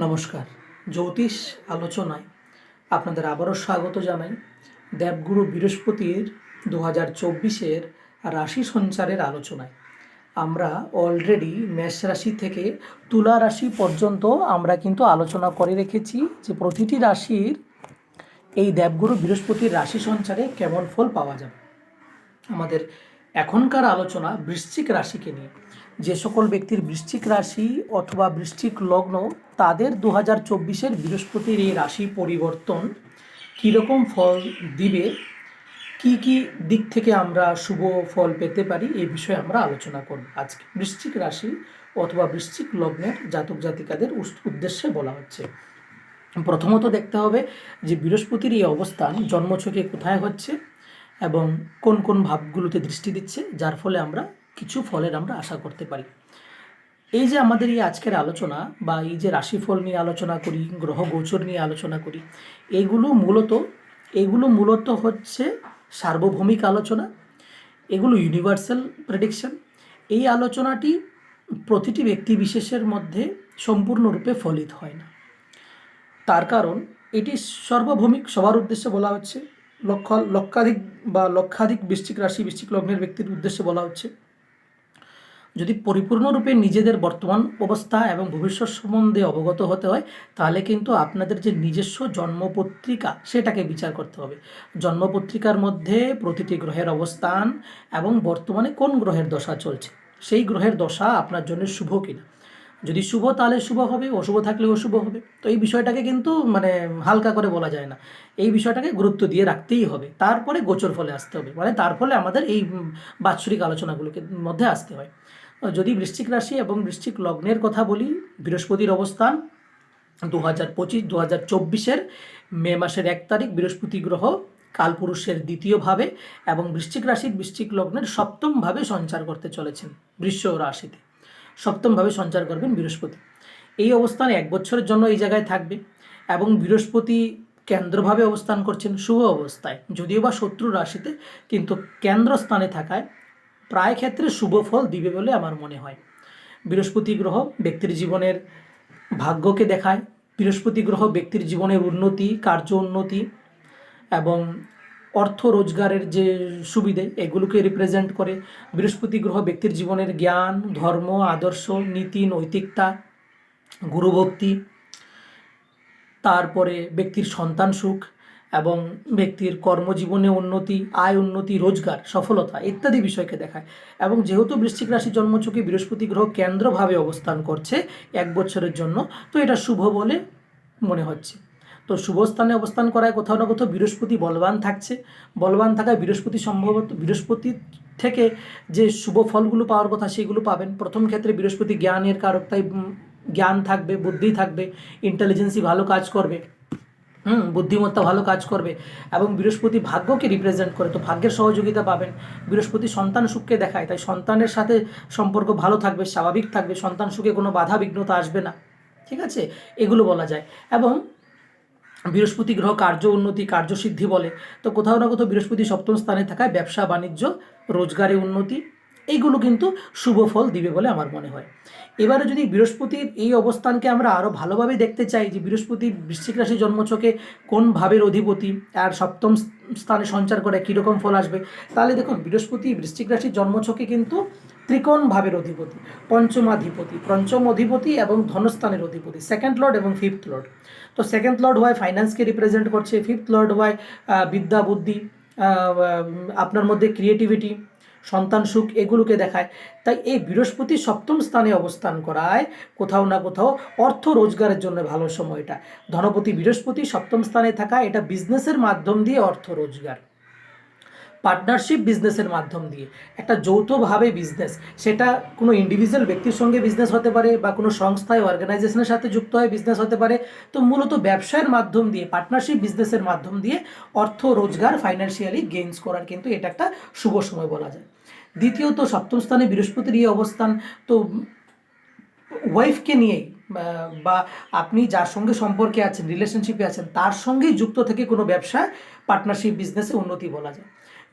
নমস্কার। জ্যোতিষ আলোচনায় আপনাদের আবারও স্বাগত জানাই। দেবগুরু বৃহস্পতির 2024-এর রাশি সঞ্চারের আলোচনায় আমরা অলরেডি মেষ রাশি থেকে তুলা রাশি পর্যন্ত আমরা কিন্তু আলোচনা করে রেখেছি যে প্রতিটি রাশির এই দেবগুরু বৃহস্পতির রাশি সঞ্চারে কেমন ফল পাওয়া যাবে। আমাদের এখনকার আলোচনা বৃশ্চিক রাশিকে নিয়ে। যে সকল ব্যক্তির বৃশ্চিক রাশি অথবা বৃশ্চিক লগ্ন, তাদের 2024-এর বৃহস্পতির এই রাশি পরিবর্তন কীরকম ফল দিবে, কি কি দিক থেকে আমরা শুভ ফল পেতে পারি, এই বিষয়ে আমরা আলোচনা করব আজকে। বৃশ্চিক রাশি অথবা বৃশ্চিক লগ্নের জাতক জাতিকাদের উদ্দেশ্যে বলা হচ্ছে। প্রথমত দেখতে হবে যে বৃহস্পতির এই অবস্থান জন্মছকে কোথায় হচ্ছে এবং কোন কোন ভাবগুলোতে দৃষ্টি দিচ্ছে, যার ফলে আমরা কিছু ফলের আমরা আশা করতে পারি। এই যে আমাদের এই আজকের আলোচনা বা এই যে রাশিফল নিয়ে আলোচনা করি, গ্রহ গোচর নিয়ে আলোচনা করি, এগুলো মূলত হচ্ছে সার্বভৌমিক আলোচনা, এগুলো ইউনিভার্সাল প্রেডিকশন। এই আলোচনাটি প্রতিটি ব্যক্তি বিশেষের মধ্যে সম্পূর্ণরূপে ফলিত হয় না। তার কারণ এটি সার্বভৌমিক, সবার উদ্দেশ্যে বলা হচ্ছে। লক্ষাধিক বৃশ্চিক রাশি বৃশ্চিক লগ্নের ব্যক্তির উদ্দেশ্যে বলা হচ্ছে। যদি পরিপূর্ণরূপে নিজেদের বর্তমান অবস্থা এবং ভবিষ্যৎ সম্বন্ধে অবগত হতে হয়, তাহলে কিন্তু আপনাদের যে নিজস্ব জন্মপত্রিকা সেটাকে বিচার করতে হবে। জন্মপত্রিকার মধ্যে প্রতিটি গ্রহের অবস্থান এবং বর্তমানে কোন গ্রহের দশা চলছে, সেই গ্রহের দশা আপনার জন্য শুভ কিনা। যদি শুভ তাহলে শুভ হবে, অশুভ থাকলে অশুভ হবে। তো এই বিষয়টাকে কিন্তু হালকা করে বলা যায় না, এই বিষয়টাকে গুরুত্ব দিয়ে রাখতেই হবে। তারপরে গোচর ফলে আসতে হবে, তার ফলে আমাদের এই বাৎসরিক আলোচনাগুলোকে মধ্যে আসতে হয়। যদি বৃশ্চিক রাশি এবং বৃশ্চিক লগ্নের কথা বলি, বৃহস্পতির অবস্থান 2024-এর মে মাসের 1 তারিখ বৃহস্পতি গ্রহ কালপুরুষের দ্বিতীয় ভাবে এবং বৃশ্চিক রাশির বৃশ্চিক লগ্নের সপ্তম ভাবে সঞ্চার করতে চলেছেন। বৃষ রাশিতে সপ্তমভাবে সঞ্চার করবেন বৃহস্পতি। এই অবস্থান 1 বছরের জন্য এই জায়গায় থাকবে এবং বৃহস্পতি কেন্দ্রভাবে অবস্থান করছেন শুভ অবস্থায়, যদিও বা শত্রু রাশিতে, কিন্তু কেন্দ্রস্থানে থাকায় প্রায় ক্ষেত্রে শুভ ফল দিবে বলে আমার মনে হয়। বৃহস্পতি গ্রহ ব্যক্তির জীবনের ভাগ্যকে দেখায়। বৃহস্পতি গ্রহ ব্যক্তির জীবনের উন্নতি, কার্য উন্নতি এবং অর্থ রোজগারের যে সুবিধে, এগুলোকে রিপ্রেজেন্ট করে। বৃহস্পতি গ্রহ ব্যক্তির জীবনের জ্ঞান, ধর্ম, আদর্শ, নীতি, নৈতিকতা, গুরুভক্তি, তারপরে ব্যক্তির সন্তান সুখ এবং ব্যক্তির কর্মজীবনে উন্নতি, আয় উন্নতি, রোজগার, সফলতা ইত্যাদি বিষয়কে দেখায়। এবং যেহেতু বৃশ্চিক রাশি জন্মছকে বৃহস্পতি গ্রহ কেন্দ্রভাবে অবস্থান করছে 1 বছরের জন্য, তো এটা শুভ বলে মনে হচ্ছে। তো শুভ স্থানে অবস্থান করায় কোথাও না কোথাও বৃহস্পতি বলবান থাকছে। বলবান থাকায় বৃহস্পতি থেকে যে শুভ ফলগুলো পাওয়ার কথা সেগুলো পাবেন। প্রথম ক্ষেত্রে বৃহস্পতি জ্ঞানের কারক, তাই জ্ঞান থাকবে, বুদ্ধি থাকবে, ইন্টেলিজেন্সি ভালো কাজ করবে, বুদ্ধিমত্তা ভালো কাজ করবে এবং বৃহস্পতি ভাগ্যকে রিপ্রেজেন্ট করে, তো ভাগ্যের সহযোগিতা পাবেন। বৃহস্পতি সন্তান সুখকে দেখায়, তাই সন্তানের সাথে সম্পর্ক ভালো থাকবে, স্বাভাবিক থাকবে, সন্তান সুখে কোনো বাধা বিঘ্নতা আসবে না। ঠিক আছে, এগুলো বলা যায়। এবং বৃহস্পতি গ্রহ কার্য উন্নতি, কার্যসিদ্ধি বলে, তো কোথাও না কোথাও বৃহস্পতি সপ্তম স্থানে থাকায় ব্যবসা বাণিজ্য, রোজগারে উন্নতি, এইগুলো কিন্তু শুভ ফল দিবে বলে আমার মনে হয়। এবারে যদি বৃহস্পতির এই অবস্থানকে আমরা আরও ভালোভাবে দেখতে চাই যে বৃহস্পতি বৃশ্চিক রাশি জন্মছকে কোন ভাবের অধিপতি আর সপ্তম স্থানে সঞ্চার করে কীরকম ফল আসবে, তাহলে দেখুন বৃহস্পতি বৃশ্চিক রাশির জন্মছকে কিন্তু ত্রিকোণ ভাবের অধিপতি, পঞ্চম অধিপতি এবং ধনস্থানের অধিপতি, 2nd লর্ড এবং 5th লর্ড। তো 2nd লর্ড হয় ফাইন্যান্সকে রিপ্রেজেন্ট করছে, 5th লর্ড হয় বিদ্যা বুদ্ধি, আপনার মধ্যে ক্রিয়েটিভিটি, সন্তান সুখ, এগুলোকে দেখায়। তাই এই বৃহস্পতি সপ্তম স্থানে অবস্থান করায় কোথাও না কোথাও অর্থ রোজগারের জন্য ভালো সময়টা। ধনপতি বৃহস্পতি সপ্তম স্থানে থাকা, এটা বিজনেসের মাধ্যম দিয়ে অর্থ রোজগার, পার্টনারশিপ বিজনেসের মাধ্যম দিয়ে, একটা যৌথভাবে বিজনেস, সেটা কোনো ইন্ডিভিজুয়াল ব্যক্তির সঙ্গে বিজনেস হতে পারে বা কোনো সংস্থায় অর্গানাইজেশনের সাথে যুক্ত হয়ে বিজনেস হতে পারে। তো মূলত ব্যবসায়ের মাধ্যম দিয়ে, পার্টনারশিপ বিজনেসের মাধ্যম দিয়ে অর্থ রোজগার, ফাইন্যান্সিয়ালি গেইনস করার কিন্তু এটা একটা শুভ সময় বলা যায়। দ্বিতীয়ত সপ্তম স্থানে বৃহস্পতির এই অবস্থান, তো ওয়াইফকে নিয়েই বা আপনি যার সঙ্গে সম্পর্কে আছেন, রিলেশনশিপে আছেন, তার সঙ্গেই যুক্ত থেকে কোনো ব্যবসা, পার্টনারশিপ বিজনেসে উন্নতি বলা যায়।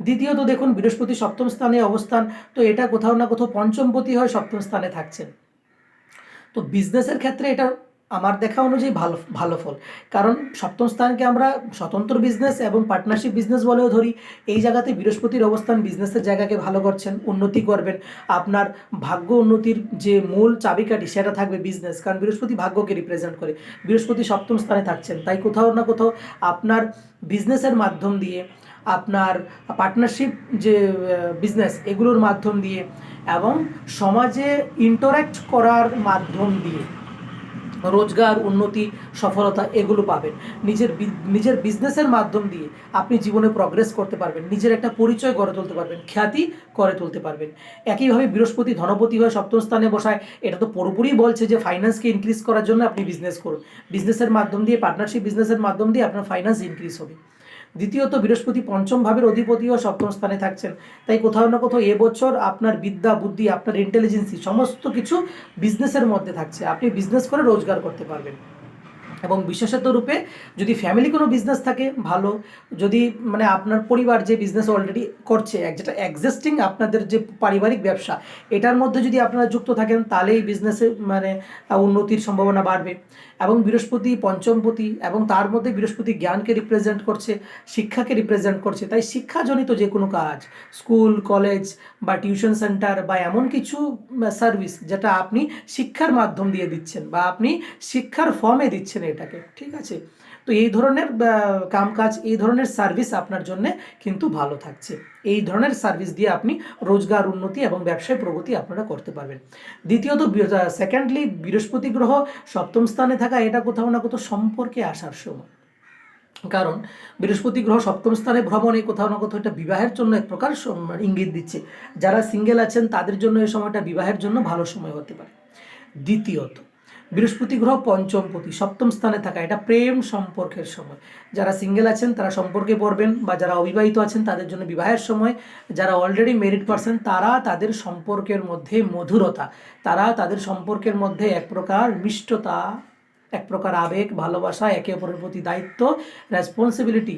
দ্বিতীয়ত দেখুন বৃহস্পতি সপ্তম স্থানে অবস্থান, তো এটা কোথাও না কোথাও পঞ্চমপতি হয় সপ্তম স্থানে থাকছেন, তো বিজনেসের ক্ষেত্রে এটা আমার দেখা অনুযায়ী ভালো ভালো ফল। কারণ সপ্তম স্থানকে আমরা স্বতন্ত্র বিজনেস এবং পার্টনারশিপ বিজনেস বলেও ধরি। এই জায়গাতে বৃহস্পতির অবস্থান বিজনেসের জায়গাকে ভালো করছেন, উন্নতি করবেন। আপনার ভাগ্য উন্নতির যে মূল চাবিকাঠি সেটা থাকবে বিজনেস, কারণ বৃহস্পতি ভাগ্যকে রিপ্রেজেন্ট করে। বৃহস্পতি সপ্তম স্থানে থাকছেন, তাই কোথাও না কোথাও আপনার বিজনেসের মাধ্যম দিয়ে, আপনার পার্টনারশিপ যে বিজনেস এগুলোর মাধ্যম দিয়ে এবং সমাজে ইন্টারাক্ট করার মাধ্যম দিয়ে রোজগার, উন্নতি, সফলতা এগুলো পাবেন। নিজের বিজনেসের মাধ্যম দিয়ে আপনি জীবনে প্রগ্রেস করতে পারবেন, নিজের একটা পরিচয় গড়ে তুলতে পারবেন, খ্যাতি করে তুলতে পারবেন। একইভাবে বৃহস্পতি ধনপতি হয়ে সপ্তম স্থানে বসায়, এটা তো পুরোপুরি বলছে যে ফাইন্যান্সকে ইনক্রিজ করার জন্য আপনি বিজনেস করুন। বিজনেসের মাধ্যম দিয়ে, পার্টনারশিপ বিজনেসের মাধ্যম দিয়ে আপনার ফাইন্যান্স ইনক্রিজ হবে। দ্বিতীয়ত বৃহস্পতি পঞ্চম ভাবের অধিপতিও সপ্তম স্থানে থাকছেন, তাই কোথাও না কোথাও এবছর আপনার বিদ্যা বুদ্ধি, আপনার ইন্টেলিজেন্সি সমস্ত কিছু বিজনেসের মধ্যে থাকছে। আপনি বিজনেস করে রোজগার করতে পারবেন। এবং বিশেষত রূপে যদি ফ্যামিলি কোনো বিজনেস থাকে ভালো, যদি মানে আপনার পরিবার যে বিজনেস অলরেডি করছে, যেটা এক্সিস্টিং আপনাদের যে পারিবারিক ব্যবসা, এটার মধ্যে যদি আপনারা যুক্ত থাকেন তাহলে এই বিজনেসে মানে উন্নতির সম্ভাবনা বাড়বে। এবং বৃহস্পতি পঞ্চমপতি, এবং তার মধ্যে বৃহস্পতি জ্ঞানকে রিপ্রেজেন্ট করছে, শিক্ষাকে রিপ্রেজেন্ট করছে। তাই শিক্ষাজনিত যে কোনো কাজ, স্কুল কলেজ বা টিউশন সেন্টার বা এমন কিছু সার্ভিস যেটা আপনি শিক্ষার মাধ্যম দিয়ে দিচ্ছেন বা আপনি শিক্ষার ফর্মে দিচ্ছেন এটাকে, ঠিক আছে। তো এই ধরনের কামকাজ, এই ধরনের সার্ভিস আপনার জন্য কিন্তু ভালো থাকছে। এই ধরনের সার্ভিস দিয়ে আপনি রোজগার, উন্নতি এবং ব্যবসায় প্রগতি আপনারা করতে পারবেন। দ্বিতীয়ত সেকেন্ডলি বৃহস্পতি গ্রহ সপ্তম স্থানে থাকা, এটা কোথাও না কোথাও সম্পর্কে আসার সময়। কারণ বৃহস্পতি গ্রহ সপ্তম স্থানে ভ্রমণে কোথাও না কোথাও এটা বিবাহের জন্য এক প্রকার ইঙ্গিত দিচ্ছে। যারা সিঙ্গেল আছেন তাদের জন্য এই সময়টা বিবাহের জন্য ভালো সময় হতে পারে। দ্বিতীয়ত বৃহস্পতি গ্রহ পঞ্চমপতি সপ্তম স্থানে থাকা, এটা প্রেম সম্পর্কের সময়। যারা সিঙ্গেল আছেন তারা সম্পর্কে পড়বেন, বা যারা অবিবাহিত আছেন তাদের জন্য বিবাহের সময়। যারা অলরেডি ম্যারিড পারসন তারা তাদের সম্পর্কের মধ্যে মধুরতা, তারা তাদের সম্পর্কের মধ্যে এক প্রকার মিষ্টতা, এক প্রকার আবেগ, ভালোবাসা, একে অপরের প্রতি দায়িত্ব, রেসপন্সিবিলিটি,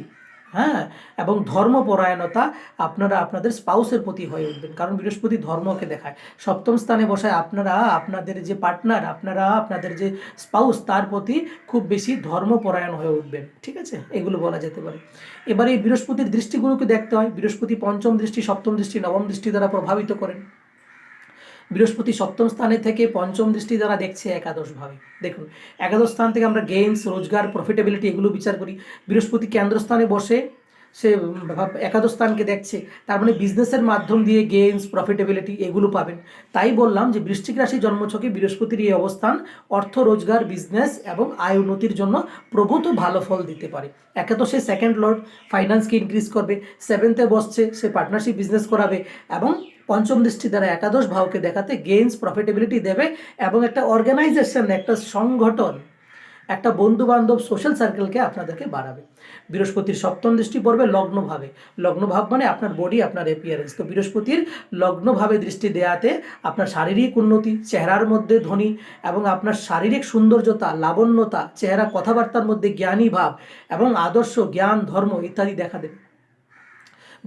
হ্যাঁ, এবং ধর্মপরায়ণতা আপনারা আপনাদের স্পাউসের প্রতি হয়ে উঠবেন। কারণ বৃহস্পতি ধর্মকে দেখায়। সপ্তম স্থানে বসায় আপনারা আপনাদের যে পার্টনার, আপনারা আপনাদের যে স্পাউস, তার প্রতি খুব বেশি ধর্মপরায়ণ হয়ে উঠবেন, ঠিক আছে, এগুলো বলা যেতে পারে। এবার এই বৃহস্পতির দৃষ্টিগুলোকে দেখতে হয়। বৃহস্পতি পঞ্চম দৃষ্টি, সপ্তম দৃষ্টি, নবম দৃষ্টি দ্বারা প্রভাবিত করেন। বৃহস্পতি সপ্তম স্থানে থেকে পঞ্চম দৃষ্টি দ্বারা দেখছে একাদশভাবে। দেখুন, একাদশ স্থান থেকে আমরা গেইনস, রোজগার, প্রফিটেবিলিটি এগুলো বিচার করি। বৃহস্পতি কেন্দ্রস্থানে বসে সে একাদশ স্থানকে দেখছে, তার মানে বিজনেসের মাধ্যম দিয়ে গেইনস, প্রফিটেবিলিটি এগুলো পাবেন। তাই বললাম যে বৃশ্চিক রাশি জন্মছকে বৃহস্পতির এই অবস্থান অর্থ, রোজগার, বিজনেস এবং আয় উন্নতির জন্য প্রভূত ভালো ফল দিতে পারে। একাদশে সেকেন্ড লর্ড ফাইন্যান্সকে ইনক্রিজ করবে, সেভেন্থে বসছে সে পার্টনারশিপ বিজনেস করাবে, এবং পঞ্চম দৃষ্টি দ্বারা একাদশ ভাবকে দেখাতে গেইনস, প্রফিটেবিলিটি দেবে, এবং একটা অর্গানাইজেশন, একটা সংগঠন, একটা বন্ধু বান্ধব সোশ্যাল সার্কেলকে আপনাদেরকে বাড়াবে। বৃহস্পতির সপ্তম দৃষ্টি পড়বে লগ্নভাবে। লগ্নভাব মানে আপনার বডি, আপনার অ্যাপিয়ারেন্স। তো বৃহস্পতির লগ্নভাবে দৃষ্টি দেওয়াতে আপনার শারীরিক উন্নতি, চেহারার মধ্যে ধ্বনি এবং আপনার শারীরিক সৌন্দর্যতা, লাবণ্যতা, চেহারা, কথাবার্তার মধ্যে জ্ঞানী ভাব এবং আদর্শ, জ্ঞান, ধর্ম ইত্যাদি দেখা দেবে।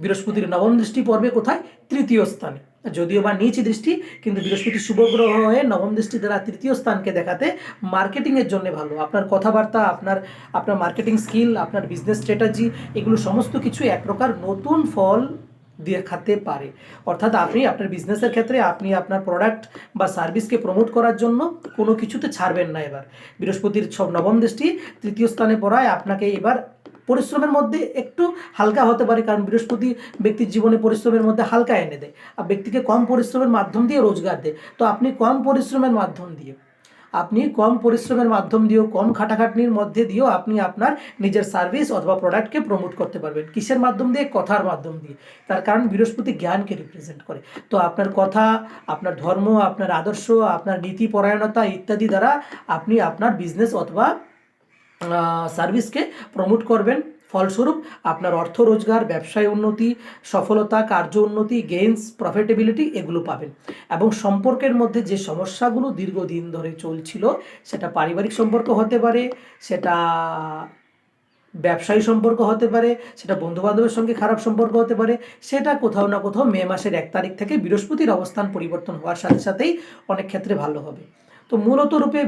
বৃহস্পতির নবম দৃষ্টি পড়বে কোথায়? তৃতীয় স্থানে। যদিও বা নিচ দৃষ্টি, কিন্তু বৃহস্পতি শুভ গ্রহ হয়ে নবম দৃষ্টি দ্বারা তৃতীয় স্থানকে দেখাতে মার্কেটিংয়ের জন্য ভালো। আপনার কথাবার্তা, আপনার মার্কেটিং স্কিল, আপনার বিজনেস স্ট্র্যাটেজি এগুলো সমস্ত কিছু এক প্রকার নতুন ফল দেখাতে পারে। অর্থাৎ আপনি আপনার বিজনেসের ক্ষেত্রে আপনি আপনার প্রোডাক্ট বা সার্ভিসকে প্রমোট করার জন্য কোনো কিছুতে ছাড়বেন না। এবার বৃহস্পতির নবম দৃষ্টি তৃতীয় স্থানে পড়ায় আপনাকে এবার পরিশ্রমের মধ্যে একটু হালকা হতে পারে, কারণ বৃহস্পতি ব্যক্তির জীবনে পরিশ্রমের মধ্যে হালকা এনে দেয় আর ব্যক্তিকে কম পরিশ্রমের মাধ্যম দিয়ে রোজগার দেয়। তো আপনি কম পরিশ্রমের মাধ্যম দিয়েও, কম খাটাখাটনির মধ্যে দিয়েও আপনি আপনার নিজের সার্ভিস অথবা প্রোডাক্টকে প্রমোট করতে পারবেন। কিসের মাধ্যম দিয়ে? কথার মাধ্যম দিয়ে। তার কারণ বৃহস্পতি জ্ঞানকে রিপ্রেজেন্ট করে। তো আপনার কথা, আপনার ধর্ম, আপনার আদর্শ, আপনার নীতি পরায়ণতা ইত্যাদি দ্বারা আপনি আপনার বিজনেস অথবা সার্ভিসকে প্রমোট করবেন। ফলস্বরূপ আপনার অর্থ, রোজগার, ব্যবসায় উন্নতি, সফলতা, কার্য উন্নতি, গেইনস, প্রফিটেবিলিটি এগুলো পাবেন। এবং সম্পর্কের মধ্যে যে সমস্যাগুলো দীর্ঘদিন ধরে চলছিল, সেটা পারিবারিক সম্পর্ক হতে পারে, সেটা ব্যবসায়ী সম্পর্ক হতে পারে, সেটা বন্ধুবান্ধবের সঙ্গে খারাপ সম্পর্ক হতে পারে, সেটা কোথাও না কোথাও মে মাসের 1 তারিখ থেকে বৃহস্পতির অবস্থান পরিবর্তন হওয়ার সাথে সাথেই অনেক ক্ষেত্রে ভালো হবে। তো মূলত রূপে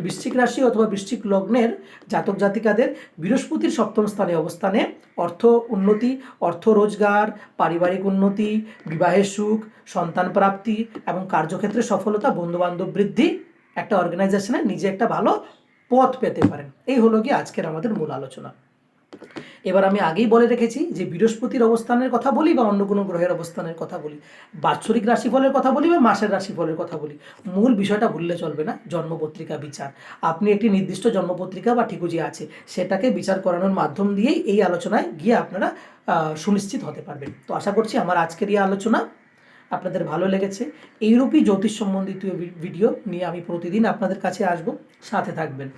বৃশ্চিক রাশি অথবা বৃশ্চিক লগ্নের জাতক জাতিকাদের বৃহস্পতির সপ্তম স্থানে অবস্থানে অর্থ উন্নতি, অর্থ রোজগার, পারিবারিক উন্নতি, বিবাহের সুখ, সন্তান প্রাপ্তি এবং কার্যক্ষেত্রে সফলতা, বন্ধুবান্ধব বৃদ্ধি, একটা অর্গানাইজেশনে নিজে একটা ভালো পথ পেতে পারেন। এই হলো কি আজকের আমাদের মূল আলোচনা। এবার আমি আগেই বলে রেখেছি যে বৃহস্পতির অবস্থানের কথা বলি বা অন্য কোনো গ্রহের অবস্থানের কথা বলি, বাৎসরিক রাশিফলের কথা বলি বা মাসের রাশিফলের কথা বলি, মূল বিষয়টা ভুললে চলবে না, জন্মপত্রিকা বিচার। আপনি একটি নির্দিষ্ট জন্মপত্রিকা বা ঠিকুজি আছে সেটাকে বিচার করানোর মাধ্যম দিয়েই এই আলোচনায় গিয়ে আপনারা সুনিশ্চিত হতে পারবেন। তো আশা করছি আমার আজকের এই আলোচনা আপনাদের ভালো লেগেছে। এইরূপই জ্যোতিষ সম্বন্ধিত ভিডিও নিয়ে আমি প্রতিদিন আপনাদের কাছে আসব, সাথে থাকবেন।